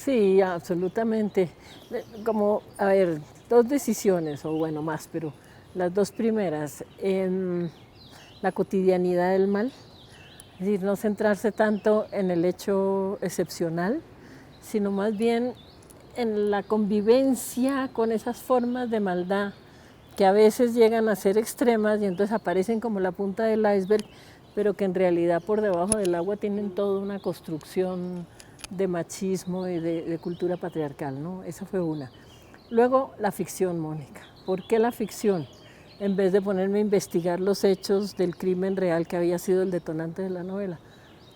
Sí, absolutamente. Como, a ver, dos decisiones, o bueno, más, pero las dos primeras, en la cotidianidad del mal, es decir, no centrarse tanto en el hecho excepcional, sino más bien en la convivencia con esas formas de maldad que a veces llegan a ser extremas y entonces aparecen como la punta del iceberg, pero que en realidad por debajo del agua tienen toda una construcción de machismo y de cultura patriarcal, ¿no? Esa fue una. Luego, la ficción, Mónica. ¿Por qué la ficción? En vez de ponerme a investigar los hechos del crimen real que había sido el detonante de la novela.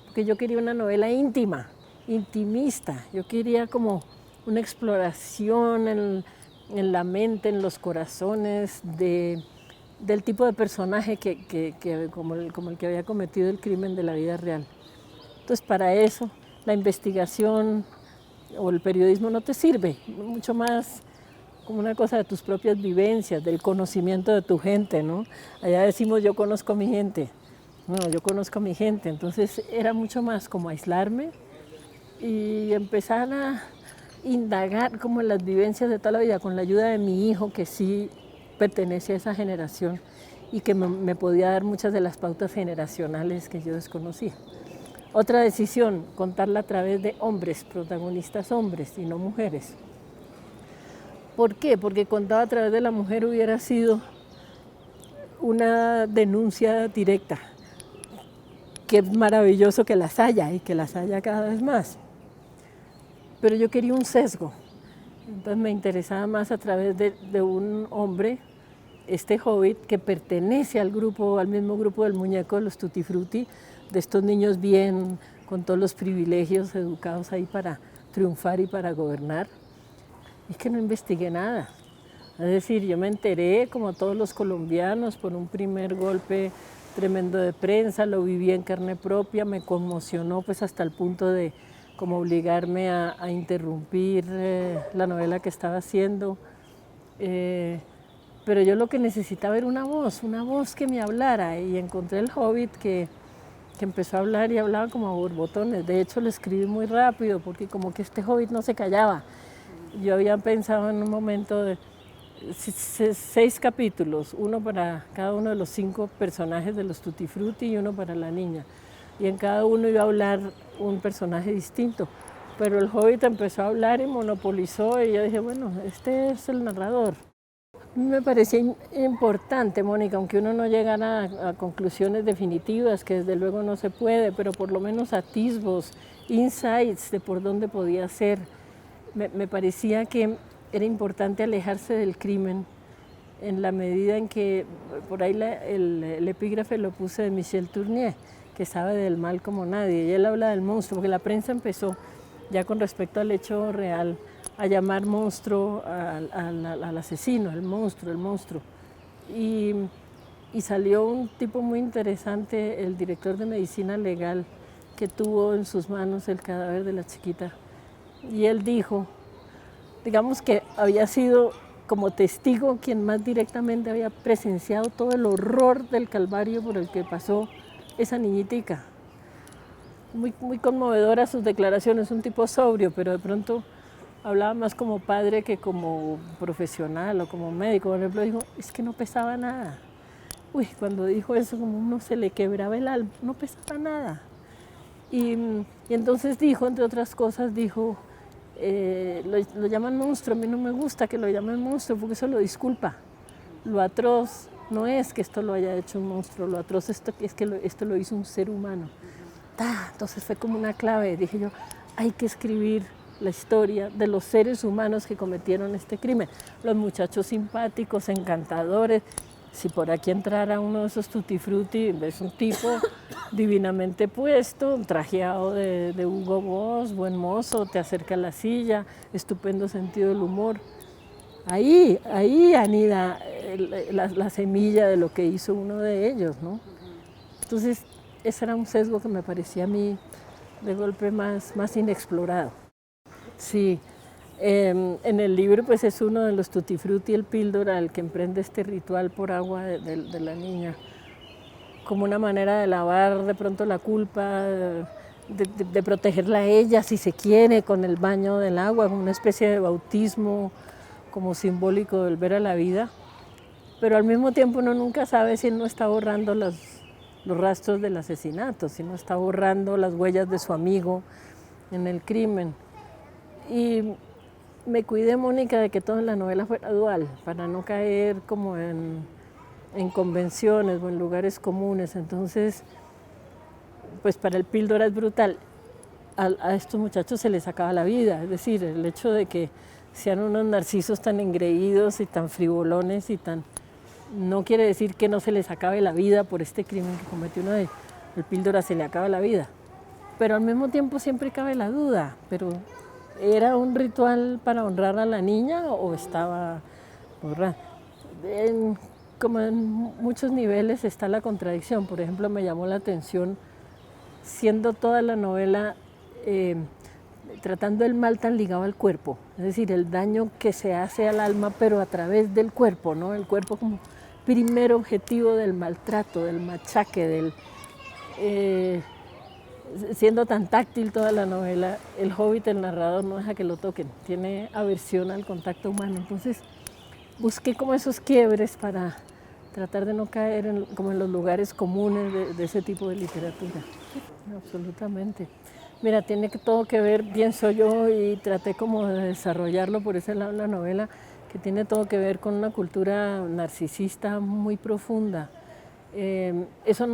Porque yo quería una novela íntima, intimista. Yo quería como una exploración en la mente, en los corazones del tipo de personaje como el que había cometido el crimen de la vida real. Entonces, para eso, la investigación o el periodismo no te sirve, mucho más como una cosa de tus propias vivencias, del conocimiento de tu gente, ¿no? Allá decimos yo conozco a mi gente, no, yo conozco a mi gente, entonces era mucho más como aislarme y empezar a indagar como en las vivencias de toda la vida con la ayuda de mi hijo que sí pertenece a esa generación y que me podía dar muchas de las pautas generacionales que yo desconocía. Otra decisión, contarla a través de hombres, protagonistas hombres y no mujeres. ¿Por qué? Porque contado a través de la mujer hubiera sido una denuncia directa. Qué maravilloso que las haya y que las haya cada vez más. Pero yo quería un sesgo. Entonces me interesaba más a través de un hombre, este hobbit, que pertenece al grupo, al mismo grupo del muñeco de los Tutti Frutti, de estos niños bien, con todos los privilegios, educados ahí para triunfar y para gobernar. Es que no investigué nada. Es decir, yo me enteré, como todos los colombianos, por un primer golpe tremendo de prensa, lo viví en carne propia, me conmocionó pues hasta el punto de como obligarme a interrumpir la novela que estaba haciendo. Pero yo lo que necesitaba era una voz que me hablara, y encontré el Hobbit que empezó a hablar y hablaba como a borbotones. De hecho, lo escribí muy rápido porque como que este Hobbit no se callaba. Yo había pensado en un momento de 6 capítulos, uno para cada uno de los 5 personajes de los Tutti Frutti y uno para la niña. Y en cada uno iba a hablar un personaje distinto. Pero el Hobbit empezó a hablar y monopolizó, y yo dije, bueno, este es el narrador. A mí me parecía importante, Mónica, aunque uno no llegara a conclusiones definitivas, que desde luego no se puede, pero por lo menos atisbos, insights de por dónde podía ser. Me parecía que era importante alejarse del crimen en la medida en que, por ahí el epígrafe lo puse de Michel Tournier, que sabe del mal como nadie, y él habla del monstruo, porque la prensa empezó, ya con respecto al hecho real, a llamar monstruo al asesino, el monstruo. Y salió un tipo muy interesante, el director de medicina legal, que tuvo en sus manos el cadáver de la chiquita. Y él dijo, digamos que había sido como testigo quien más directamente había presenciado todo el horror del calvario por el que pasó esa niñitica. Muy conmovedora sus declaraciones, un tipo sobrio, pero de pronto hablaba más como padre que como profesional o como médico. Por ejemplo, dijo, es que no pesaba nada. Uy, cuando dijo eso, como uno se le quebraba el alma, no pesaba nada. Y entonces dijo, entre otras cosas, dijo, lo llaman monstruo, a mí no me gusta que lo llamen monstruo porque eso lo disculpa. Lo atroz no es que esto lo haya hecho un monstruo, lo atroz es que esto lo hizo un ser humano. Entonces fue como una clave, dije yo, hay que escribir la historia de los seres humanos que cometieron este crimen. Los muchachos simpáticos, encantadores. Si por aquí entrara uno de esos Tutti Frutti, ves un tipo divinamente puesto, trajeado de Hugo Boss, buen mozo, te acerca a la silla, estupendo sentido del humor. Ahí anida la semilla de lo que hizo uno de ellos, ¿no? Entonces, ese era un sesgo que me parecía a mí de golpe más inexplorado. Sí, en el libro pues es uno de los Tutti Frutti, el píldora, el que emprende este ritual por agua de la niña, como una manera de lavar de pronto la culpa, de protegerla a ella, si se quiere, con el baño del agua, una especie de bautismo como simbólico de volver a la vida. Pero al mismo tiempo uno nunca sabe si no está borrando los rastros del asesinato, si no está borrando las huellas de su amigo en el crimen. Y me cuidé, Mónica, de que todo en la novela fuera dual, para no caer como en convenciones o en lugares comunes. Entonces, pues para el Píldora es brutal. A estos muchachos se les acaba la vida, es decir, el hecho de que sean unos narcisos tan engreídos y tan frivolones y tan... no quiere decir que no se les acabe la vida por este crimen que cometió uno de ellos. El Píldora se le acaba la vida. Pero al mismo tiempo siempre cabe la duda, pero ¿era un ritual para honrar a la niña o estaba borrada? Como en muchos niveles está la contradicción. Por ejemplo, me llamó la atención, siendo toda la novela tratando el mal tan ligado al cuerpo, es decir, el daño que se hace al alma, pero a través del cuerpo, ¿no? El cuerpo como primer objetivo del maltrato, del machaque, siendo tan táctil toda la novela, el Hobbit, el narrador, no deja que lo toquen, tiene aversión al contacto humano. Entonces busqué como esos quiebres para tratar de no caer como en los lugares comunes de ese tipo de literatura. Absolutamente. Mira, tiene todo que ver, pienso yo, y traté como de desarrollarlo por ese lado en la novela, que tiene todo que ver con una cultura narcisista muy profunda. Eso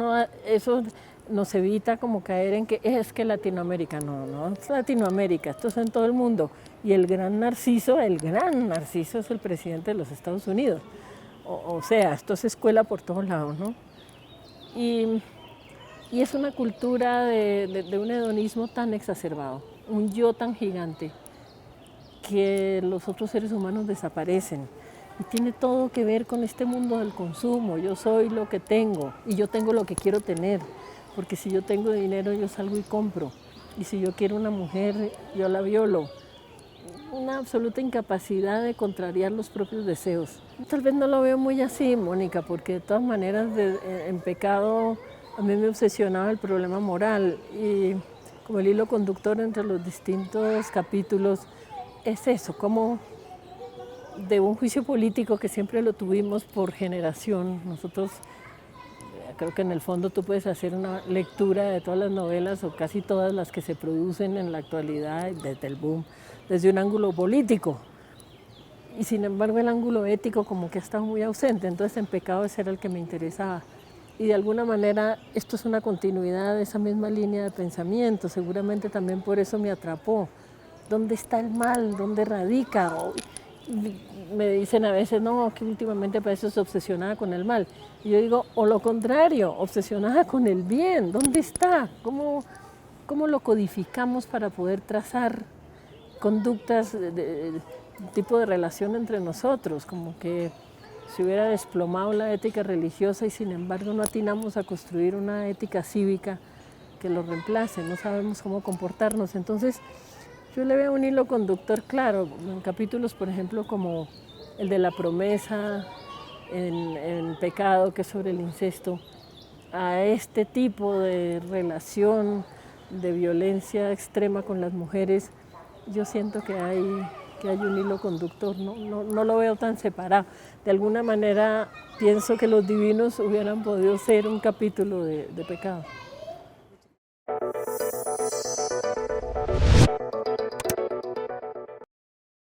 nos evita como caer en que es que Latinoamérica, no es Latinoamérica, esto es en todo el mundo. Y el gran narciso es el presidente de los Estados Unidos. O sea, esto se escuela por todos lados, ¿no? Y es una cultura de un hedonismo tan exacerbado, un yo tan gigante, que los otros seres humanos desaparecen. Y tiene todo que ver con este mundo del consumo. Yo soy lo que tengo y yo tengo lo que quiero tener. Porque si yo tengo dinero, yo salgo y compro. Y si yo quiero una mujer, yo la violo. Una absoluta incapacidad de contrariar los propios deseos. Tal vez no lo veo muy así, Mónica, porque de todas maneras en Pecado a mí me obsesionaba el problema moral. Y como el hilo conductor entre los distintos capítulos es eso, como de un juicio político que siempre lo tuvimos por generación. Nosotros, creo que en el fondo tú puedes hacer una lectura de todas las novelas o casi todas las que se producen en la actualidad, desde el boom, desde un ángulo político. Y sin embargo el ángulo ético como que ha estado muy ausente, entonces en Pecado ese era el que me interesaba. Y de alguna manera esto es una continuidad de esa misma línea de pensamiento, seguramente también por eso me atrapó. ¿Dónde está el mal? ¿Dónde radica? Me dicen a veces, no, que últimamente pareces obsesionada con el mal. Y yo digo, o lo contrario, obsesionada con el bien. ¿Dónde está? ¿Cómo lo codificamos para poder trazar conductas de tipo de relación entre nosotros? Como que se hubiera desplomado la ética religiosa y sin embargo no atinamos a construir una ética cívica que lo reemplace, no sabemos cómo comportarnos. Entonces, yo le veo un hilo conductor claro, en capítulos, por ejemplo, como el de la promesa, en Pecado, que es sobre el incesto, a este tipo de relación de violencia extrema con las mujeres, yo siento que hay un hilo conductor, no lo veo tan separado. De alguna manera pienso que Los Divinos hubieran podido ser un capítulo de Pecado.